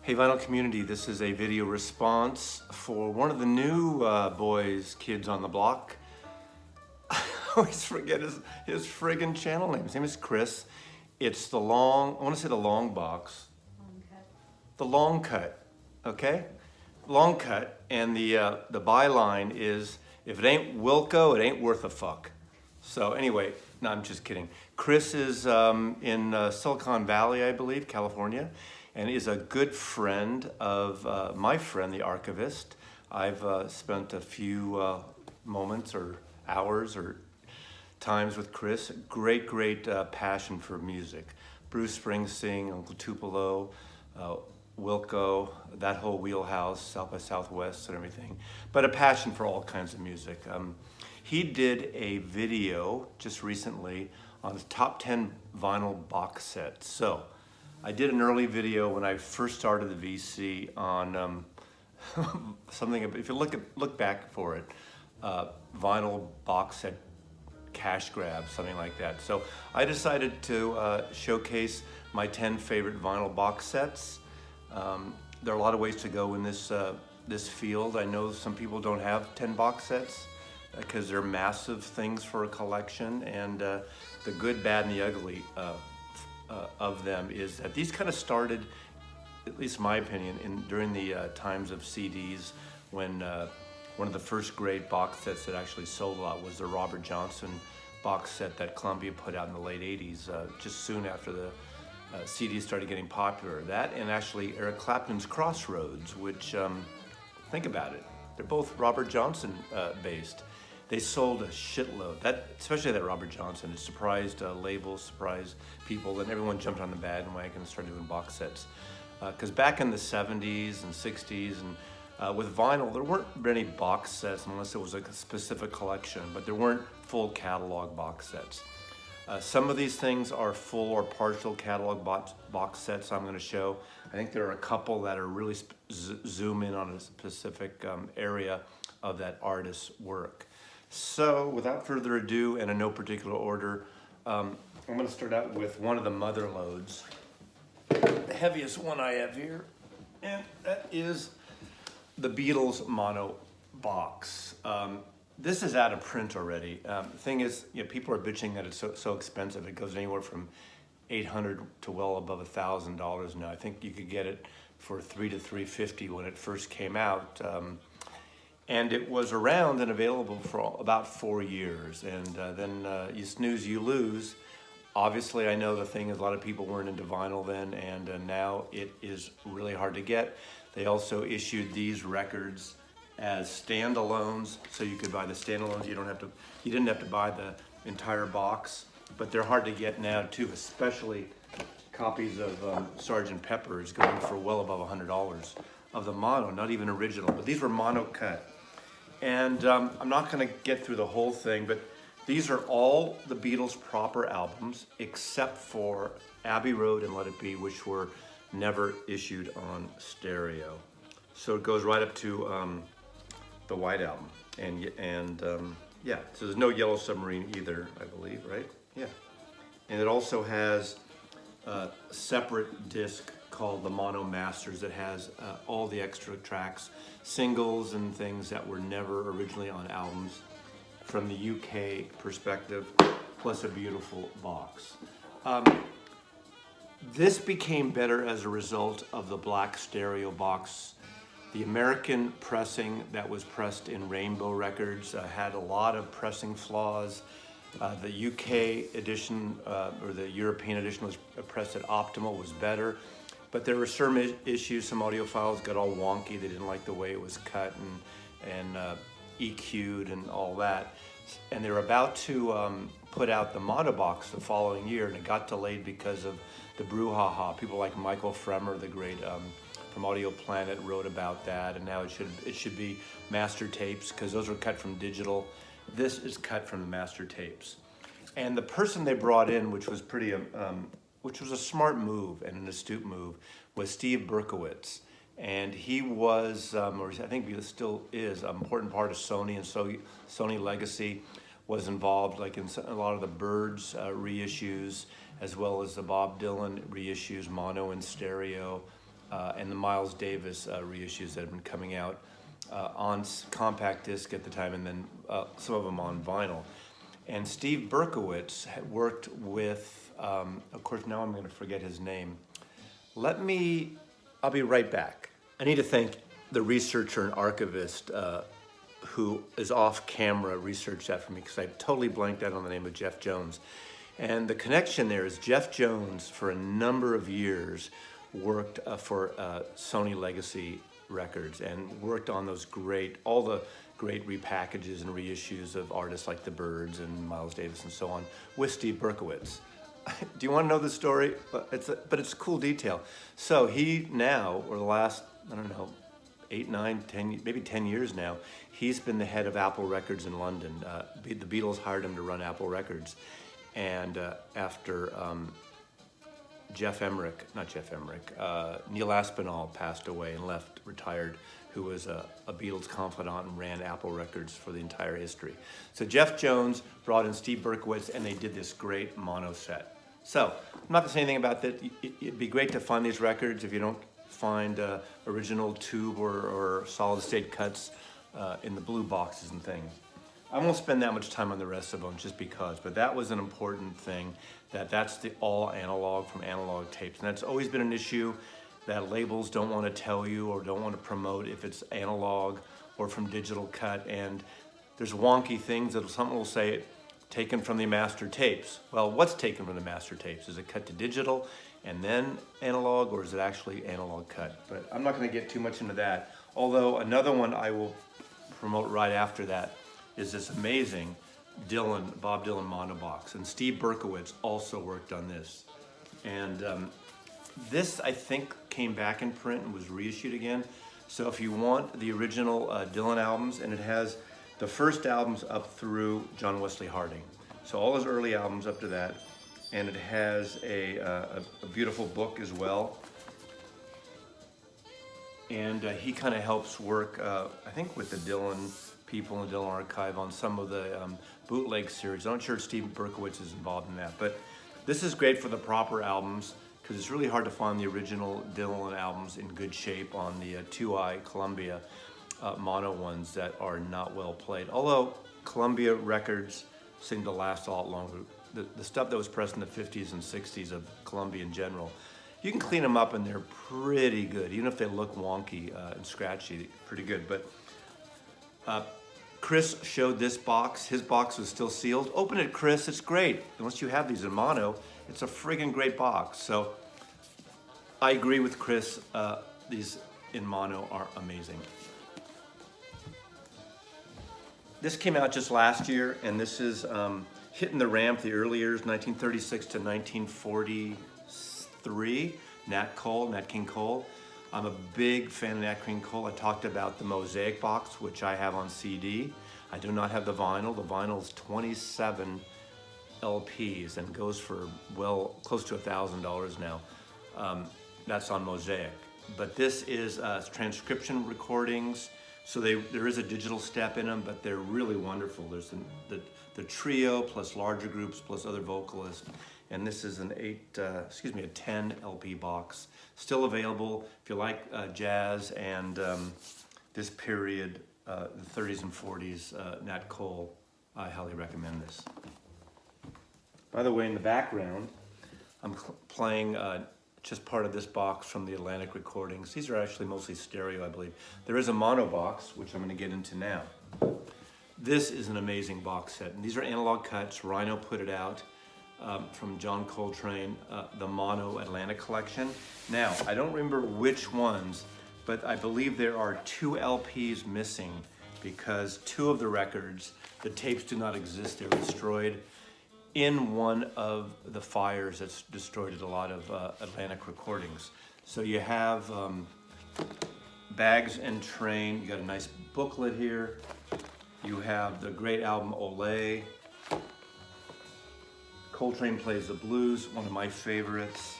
Hey Vinyl community, this is a video response for one of the new kids on the block. I always forget his friggin' channel name. His name is Chris. It's I want to say the long box. Long cut. The long cut, okay? Long cut, and the byline is, if it ain't Wilco, it ain't worth a fuck. So anyway, no, I'm just kidding. Chris is in Silicon Valley, I believe, California, and is a good friend of my friend, the archivist. I've spent a few moments or hours or times with Chris. Great passion for music. Bruce Springsteen, Uncle Tupelo, Wilco, that whole wheelhouse, South by Southwest and everything, but a passion for all kinds of music. He did a video just recently on the top 10 vinyl box sets. So I did an early video when I first started the VC on something, if you look back for it, vinyl box set cash grab, something like that. So I decided to showcase my 10 favorite vinyl box sets. There are a lot of ways to go in this field. I know some people don't have 10 box sets because they're massive things for a collection, and the good, bad, and the ugly of them is that these kind of started, at least my opinion, during the times of CDs, when one of the first great box sets that actually sold a lot was the Robert Johnson box set that Columbia put out in the late 80s, just soon after the CDs started getting popular. That and actually Eric Clapton's Crossroads, which, think about it, they're both Robert Johnson based. They sold a shitload, especially that Robert Johnson. It surprised labels, surprised people, and everyone jumped on the bandwagon and started doing box sets. Because back in the 70s and 60s, and with vinyl, there weren't many box sets unless it was like a specific collection, but there weren't full catalog box sets. Some of these things are full or partial catalog box sets I'm going to show. I think there are a couple that are really zoom in on a specific area of that artist's work. So without further ado, and in no particular order, I'm going to start out with one of the mother loads, the heaviest one I have here, and that is the Beatles mono box. This is out of print already. The thing is, people are bitching that it's so expensive. It goes anywhere from $800 to well above $1,000 now. I think you could get it for $300 to $350 when it first came out. And it was around and available for about 4 years. And then you snooze, you lose. Obviously, I know the thing is a lot of people weren't into vinyl then, and now it is really hard to get. They also issued these records as standalones, so you could buy the standalones. You didn't have to buy the entire box, but they're hard to get now too, especially copies of Sgt. Pepper's going for well above $100 of the mono, not even original, but these were mono cut. And I'm not going to get through the whole thing, but these are all the Beatles proper albums except for Abbey Road and Let It Be, which were never issued on stereo. So it goes right up to the White Album, and yeah, so there's no Yellow Submarine either, I believe, right? Yeah, and it also has a separate disc called the Mono Masters that has all the extra tracks, singles and things that were never originally on albums from the UK perspective, plus a beautiful box. This became better as a result of the black stereo box. The American pressing that was pressed in Rainbow Records had a lot of pressing flaws. The UK edition, or the European edition, was pressed at Optimal, was better. But there were some issues, some audiophiles got all wonky. They didn't like the way it was cut and EQ'd and all that. And they were about to put out the mono box the following year, and it got delayed because of the brouhaha. People like Michael Fremer, the great from Audio Planet, wrote about that, and now it should be master tapes because those were cut from digital. This is cut from the master tapes. And the person they brought in, which was which was a smart move and an astute move, was Steve Berkowitz. And he was, or I think he still is, an important part of Sony, and so Sony Legacy was involved, like in a lot of the Byrds reissues, as well as the Bob Dylan reissues, mono and stereo. and the Miles Davis reissues that have been coming out on compact disc at the time, and then some of them on vinyl. And Steve Berkowitz had worked with, of course, now I'm going to forget his name. I'll be right back. I need to thank the researcher and archivist who is off camera researched that for me, because I totally blanked out on the name of Jeff Jones. And the connection there is Jeff Jones, for a number of years, worked for Sony Legacy Records and worked on all the great repackages and reissues of artists like the Byrds and Miles Davis and so on with Steve Berkowitz. Do you want to know the story? But it's a cool detail. So he now, or the last, I don't know, 8, 9, 10, maybe 10 years now, he's been the head of Apple Records in London. The Beatles hired him to run Apple Records. And after Neil Aspinall passed away and retired, who was a Beatles confidant and ran Apple Records for the entire history. So Jeff Jones brought in Steve Berkowitz, and they did this great mono set. So I'm not going to say anything about that. It'd be great to find these records if you don't find original tube or solid state cuts in the blue boxes and things. I won't spend that much time on the rest of them just because, but that was an important thing, that's the all analog from analog tapes. And that's always been an issue that labels don't want to tell you or don't want to promote if it's analog or from digital cut. And there's wonky things that someone will say, taken from the master tapes. Well, what's taken from the master tapes? Is it cut to digital and then analog, or is it actually analog cut? But I'm not going to get too much into that. Although another one I will promote right after that is this amazing Bob Dylan monobox. And Steve Berkowitz also worked on this. And this, I think, came back in print and was reissued again. So if you want the original Dylan albums, and it has the first albums up through John Wesley Harding. So all his early albums up to that. And it has a beautiful book as well. And he kind of helps work, I think, with the Dylan people in the Dylan Archive on some of the bootleg series. I'm not sure Steve Berkowitz is involved in that, but this is great for the proper albums, because it's really hard to find the original Dylan albums in good shape on the 2i Columbia mono ones that are not well played. Although Columbia records seem to last a lot longer. The stuff that was pressed in the 50s and 60s of Columbia in general, you can clean them up and they're pretty good, even if they look wonky and scratchy, pretty good. But Chris showed this box. His box was still sealed. Open it, Chris. It's great. Unless you have these in mono, it's a friggin' great box. So I agree with Chris. These in mono are amazing. This came out just last year, and this is hitting the ramp the early years, 1936 to 1943. Nat King Cole. I'm a big fan of Nat King Cole. I talked about the Mosaic box, which I have on CD. I do not have the vinyl. The vinyl is 27 LPs and goes for close to $1,000 now. That's on Mosaic. But this is transcription recordings. So there is a digital step in them, but they're really wonderful. There's the trio plus larger groups plus other vocalists. And this is a 10 LP box. Still available if you like jazz and this period, the 30s and 40s, Nat Cole. I highly recommend this. By the way, in the background, I'm playing just part of this box from the Atlantic recordings. These are actually mostly stereo, I believe. There is a mono box, which I'm going to get into now. This is an amazing box set, and these are analog cuts. Rhino put it out. From John Coltrane, the Mono Atlantic collection. Now, I don't remember which ones, but I believe there are 2 LPs missing because 2 of the records, the tapes do not exist. They were destroyed in one of the fires that's destroyed a lot of Atlantic recordings. So you have Bags and Train. You got a nice booklet here. You have the great album Olé. Coltrane Plays the Blues, one of my favorites.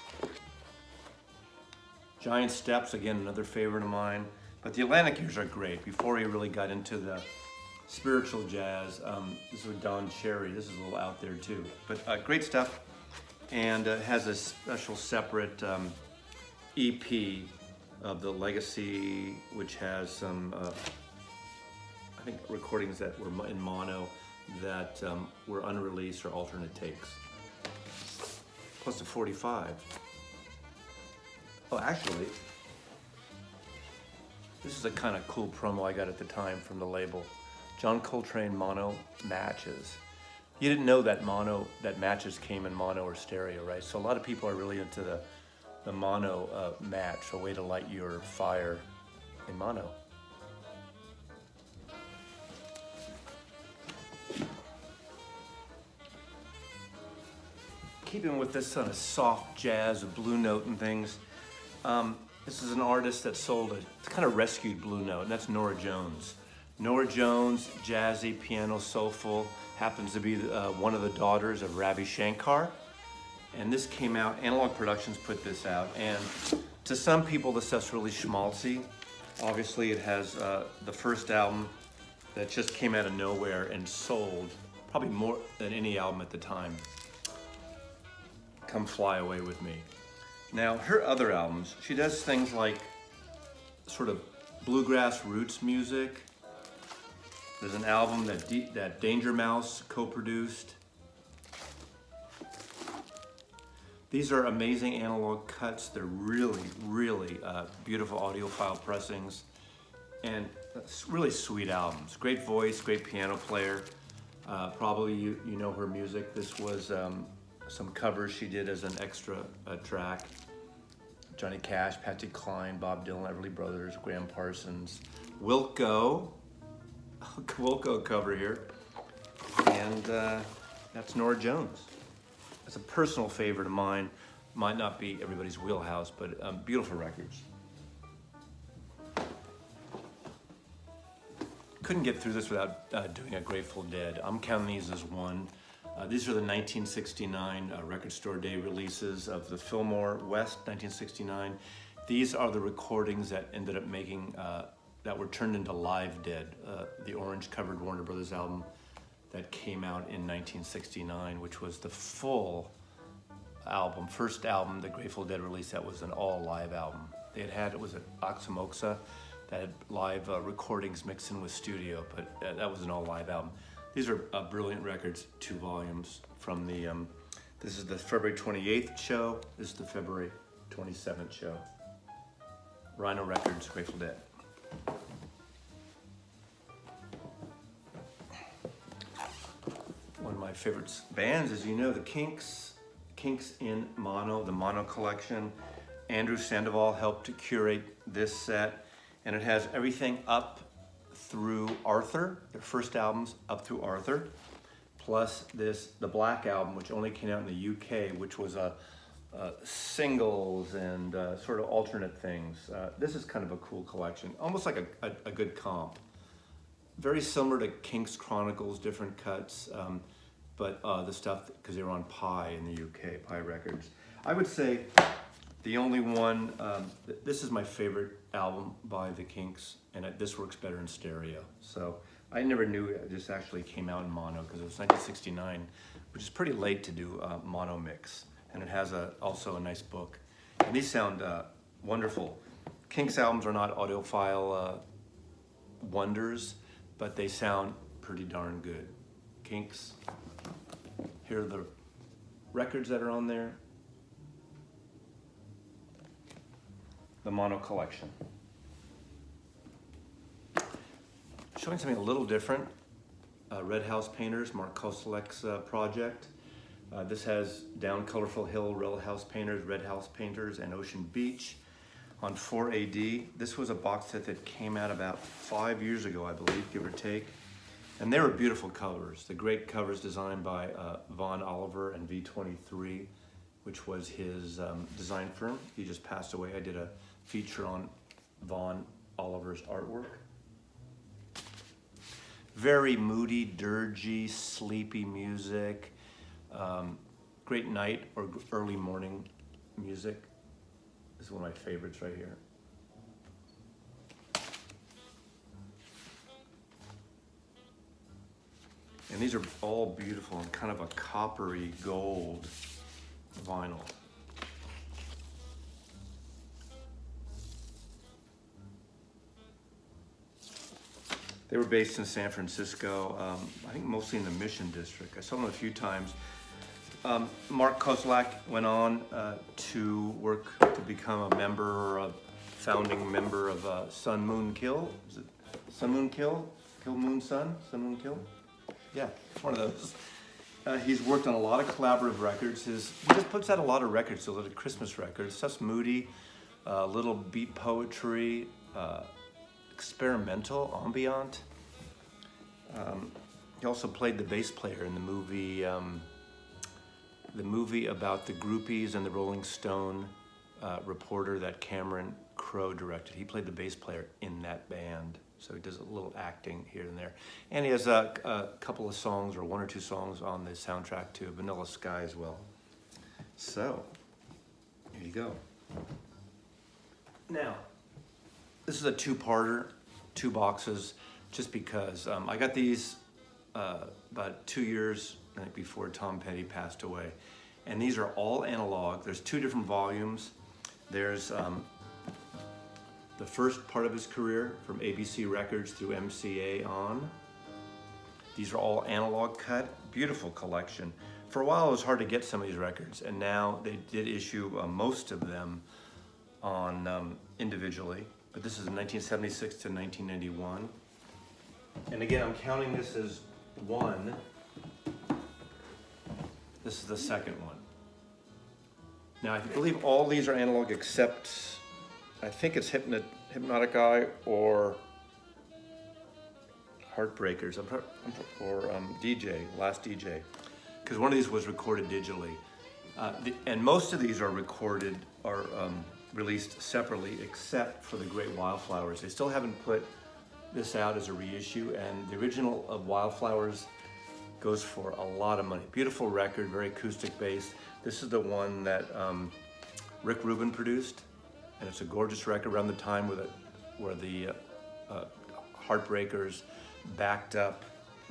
Giant Steps, again, another favorite of mine. But the Atlantic years are great. Before he really got into the spiritual jazz, this is with Don Cherry. This is a little out there too. But great stuff. And it has a special separate EP of the Legacy, which has some, I think, recordings that were in mono that were unreleased or alternate takes. Plus a 45. Oh, actually, this is a kind of cool promo I got at the time from the label. John Coltrane mono matches. You didn't know that matches came in mono or stereo, right? So a lot of people are really into the mono match, a way to light your fire in mono. Keeping with this sort of soft jazz, blue note and things, this is an artist that sold a kind of rescued blue note, and that's Norah Jones. Norah Jones, jazzy, piano, soulful, happens to be one of the daughters of Ravi Shankar. And this came out, Analog Productions put this out, and to some people this stuff's really schmaltzy. Obviously it has the first album that just came out of nowhere and sold probably more than any album at the time. Come Fly Away With Me. Now her other albums, she does things like sort of bluegrass roots music. There's an album that Danger Mouse co-produced. These are amazing analog cuts. They're really, really beautiful audiophile pressings and really sweet albums. Great voice, great piano player. Probably you know her music. This was some covers she did as an extra track. Johnny Cash, Patsy Cline, Bob Dylan, Everly Brothers, Graham Parsons, Wilco cover here, and that's Norah Jones. It's a personal favorite of mine. Might not be everybody's wheelhouse, but beautiful records. Couldn't get through this without doing a Grateful Dead. I'm counting these as one. These are the 1969 Record Store Day releases of the Fillmore West 1969. These are the recordings that ended up making, that were turned into Live Dead, the orange-covered Warner Brothers album that came out in 1969, which was the full album, first album the Grateful Dead released that was an all-live album. It was at Oxymoxa that had live recordings mixed in with studio, but that was an all-live album. These are brilliant records, 2 volumes from the, this is the February 28th show, this is the February 27th show. Rhino Records, Grateful Dead. One of my favorite bands, as you know, the Kinks in mono, the mono collection. Andrew Sandoval helped to curate this set, and it has everything up through Arthur, their first albums up through Arthur, plus the Black Album, which only came out in the UK, which was singles and sort of alternate things. This is kind of a cool collection, almost like a good comp. Very similar to Kinks Chronicles, different cuts, but the stuff, because they were on Pi in the UK, Pi Records. I would say the only one, this is my favorite album by the Kinks, and this works better in stereo. So I never knew this actually came out in mono, because it was 1969, which is pretty late to do a mono mix. And it has also a nice book. And these sound wonderful. Kinks albums are not audiophile wonders, but they sound pretty darn good. Kinks, here are the records that are on there. The mono collection. Showing something a little different. Red House Painters, Mark Koselleck's project. This has Down Colorful Hill, Red House Painters, and Ocean Beach on 4AD. This was a box set that came out about 5 years ago, I believe, give or take. And they were beautiful covers. The great covers designed by Vaughn Oliver and V23, which was his design firm. He just passed away. I did a feature on Vaughn Oliver's artwork. Very moody, dirgy, sleepy music. Great night or early morning music. This is one of my favorites right here. And these are all beautiful and kind of a coppery gold vinyl. They were based in San Francisco, I think mostly in the Mission District. I saw them a few times. Mark Kozlak went on to work to become a member or a founding member of Sun Moon Kill. Is it Sun Moon Kill? Kill Moon Sun? Sun Moon Kill? Yeah, one of those. He's worked on a lot of collaborative records. He just puts out a lot of records, a lot of Christmas records. Stuff's moody, little beat poetry, experimental, ambient. He also played the bass player in the movie about the groupies and the Rolling Stone reporter that Cameron Crowe directed. He played the bass player in that band. So he does a little acting here and there. And he has a couple of songs, or one or two songs, on the soundtrack to Vanilla Sky as well. So, here you go. Now, this is a two-parter, 2 boxes, just because I got these about 2 years before Tom Petty passed away. And these are all analog. There's 2 different volumes. There's the first part of his career from ABC Records through MCA on. These are all analog cut, beautiful collection. For a while it was hard to get some of these records, and now they did issue most of them on individually, but this is 1976 to 1991. And again, I'm counting this as 1. This is the second one. Now I believe all these are analog except I think it's Hypnotic Eye or Heartbreakers, or DJ, Last DJ, because one of these was recorded digitally. And most of these are recorded, are released separately, except for the Great Wildflowers. They still haven't put this out as a reissue, and the original of Wildflowers goes for a lot of money. Beautiful record, very acoustic based. This is the one that Rick Rubin produced. And it's a gorgeous record around the time where the Heartbreakers backed up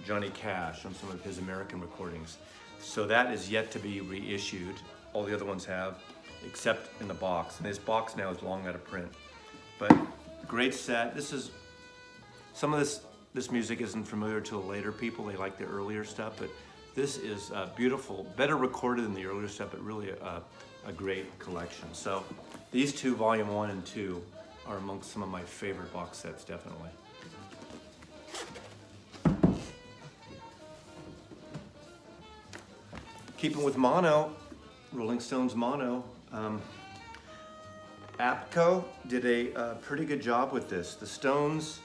Johnny Cash on some of his American recordings. So that is yet to be reissued. All the other ones have, except in the box. And this box now is long out of print. But great set. This is, some of this music isn't familiar to the later people. They like the earlier stuff, but this is beautiful, better recorded than the earlier stuff, but really a great collection. So these 2, volume 1 and 2, are amongst some of my favorite box sets, definitely. Keeping with mono, Rolling Stones mono, APCO did a pretty good job with this. The Stones,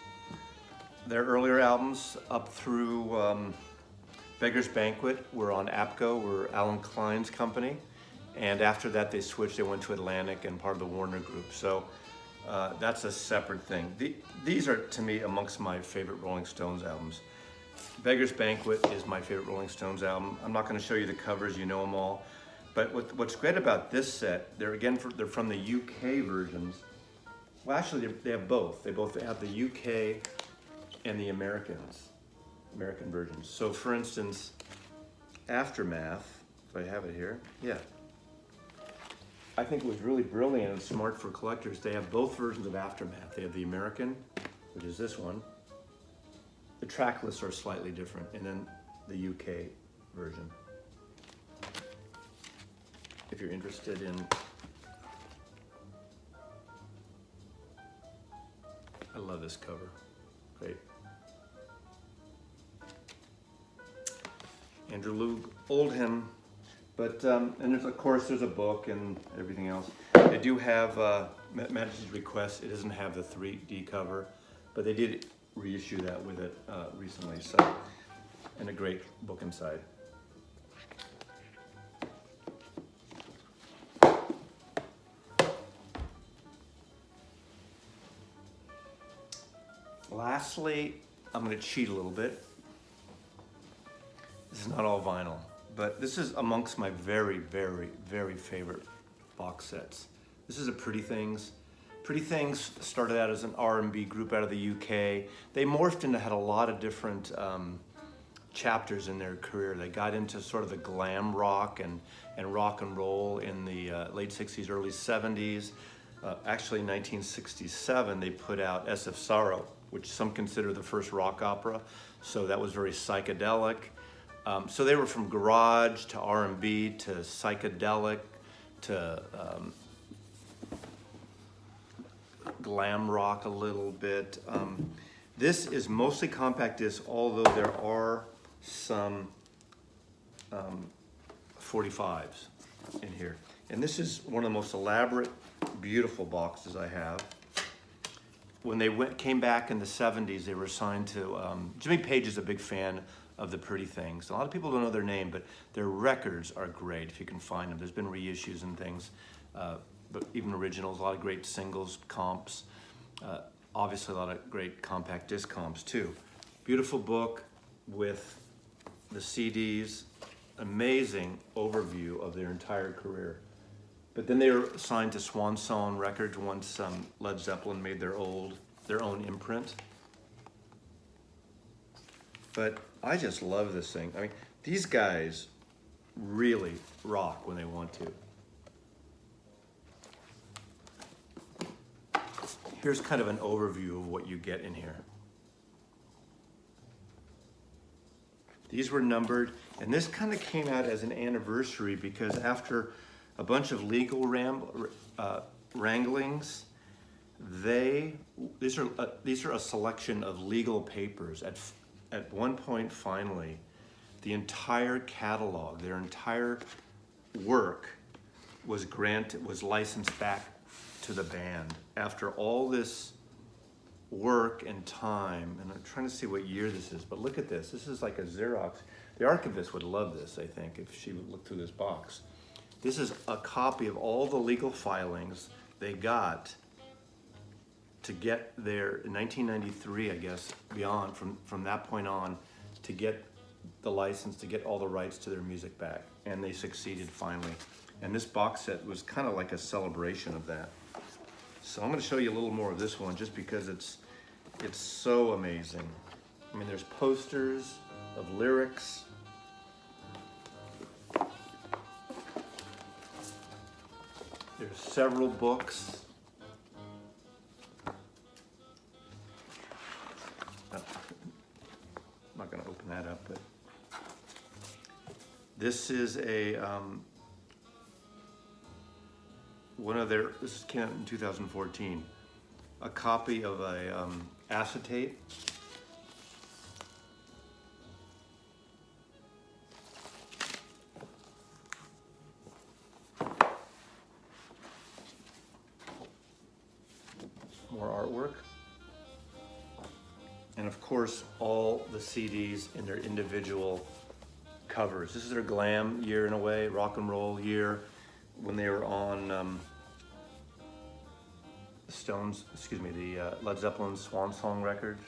their earlier albums up through Beggar's Banquet were on APCO, were Alan Klein's company. And after that, they switched. They went to Atlantic and part of the Warner Group. So that's a separate thing. These are, to me, amongst my favorite Rolling Stones albums. Beggar's Banquet is my favorite Rolling Stones album. I'm not going to show you the covers. You know them all. But what's great about this set, they're from the UK versions. Well, actually, they have both. They both have the UK and the American versions. So, for instance, Aftermath, if I have it here, yeah. I think it was really brilliant and smart for collectors. They have both versions of Aftermath. They have the American, which is this one. The track lists are slightly different, and then the UK version. If you're interested in, I love this cover. Great. Andrew Loog Oldham. But, and there's, of course, there's a book and everything else. They do have, Majesty's Request, it doesn't have the 3D cover, but they did reissue that with it recently, so, and a great book inside. Lastly, I'm going to cheat a little bit. This is not all vinyl, but this is amongst my very, very, very favorite box sets. This is a Pretty Things. Pretty Things started out as an R&B group out of the UK. They morphed into, had a lot of different chapters in their career. They got into sort of the glam rock and rock and roll in the late 60s, early 70s. Actually, in 1967, they put out SF Sorrow, which some consider the first rock opera. So that was very psychedelic. So they were from garage to R&B to psychedelic to glam rock a little bit. This is mostly compact disc, although there are some 45s in here. And this is one of the most elaborate, beautiful boxes I have. When they came back in the 70s, they were signed to, Jimmy Page is a big fan of the Pretty Things. A lot of people don't know their name, but their records are great if you can find them. There's been reissues and things, but even originals, a lot of great singles, comps, obviously a lot of great compact disc comps too. Beautiful book with the CDs, amazing overview of their entire career. But then they were signed to Swan Song Records once Led Zeppelin made their own imprint. But I just love this thing. I mean, these guys really rock when they want to. Here's kind of an overview of what you get in here. These were numbered, and this kind of came out as an anniversary because after a bunch of legal wranglings, these are a selection of legal papers. At one point, finally, the entire catalog, their entire work was licensed back to the band after all this work and time. And I'm trying to see what year this is, but look at this. This is like a Xerox. The archivist would love this, I think, if she would look through this box. This is a copy of all the legal filings they got to get their, in 1993, I guess, beyond, from that point on, to get the license, to get all the rights to their music back. And they succeeded finally. And this box set was kind of like a celebration of that. So I'm gonna show you a little more of this one just because it's so amazing. I mean, there's posters of lyrics. There's several books. I'm not going to open that up, but this is a this came out in 2014, a copy of a acetate. More artwork. And of course, all the CDs in their individual covers. This is their glam year in a way, rock and roll year, when they were on the Led Zeppelin Swan Song records.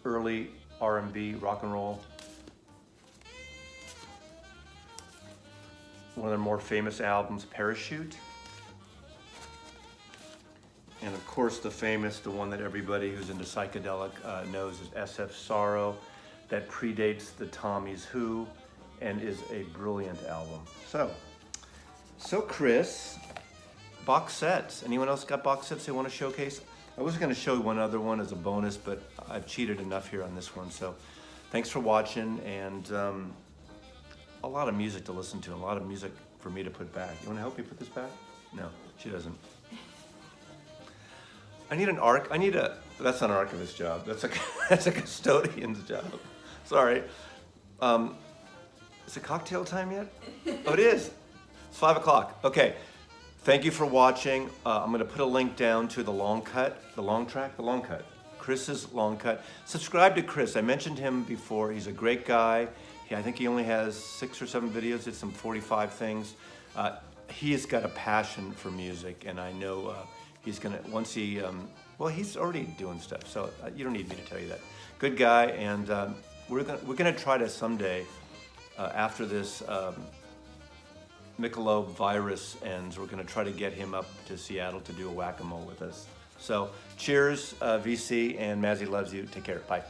Early R&B, rock and roll. One of their more famous albums, Parachute. And of course the one that everybody who's into psychedelic knows is SF Sorrow, that predates the Tommy's Who and is a brilliant album. So Chris, box sets. Anyone else got box sets they want to showcase? I was going to show one other one as a bonus, but I've cheated enough here on this one. So thanks for watching, and a lot of music to listen to, a lot of music for me to put back. You want to help me put this back? No, she doesn't. I need that's not an archivist's job. That's a custodian's job. Sorry. Is it cocktail time yet? Oh, it is. It's 5 o'clock. Okay. Thank you for watching. I'm going to put a link down to the long cut, Chris's long cut. Subscribe to Chris. I mentioned him before. He's a great guy. I think he only has 6 or 7 videos. Did some 45 things. He has got a passion for music, and I know he's gonna, once he, he's already doing stuff, so you don't need me to tell you that. Good guy, and we're gonna try to someday, after this Michelob virus ends, we're gonna try to get him up to Seattle to do a whack-a-mole with us. So cheers, VC, and Mazzy loves you. Take care. Bye.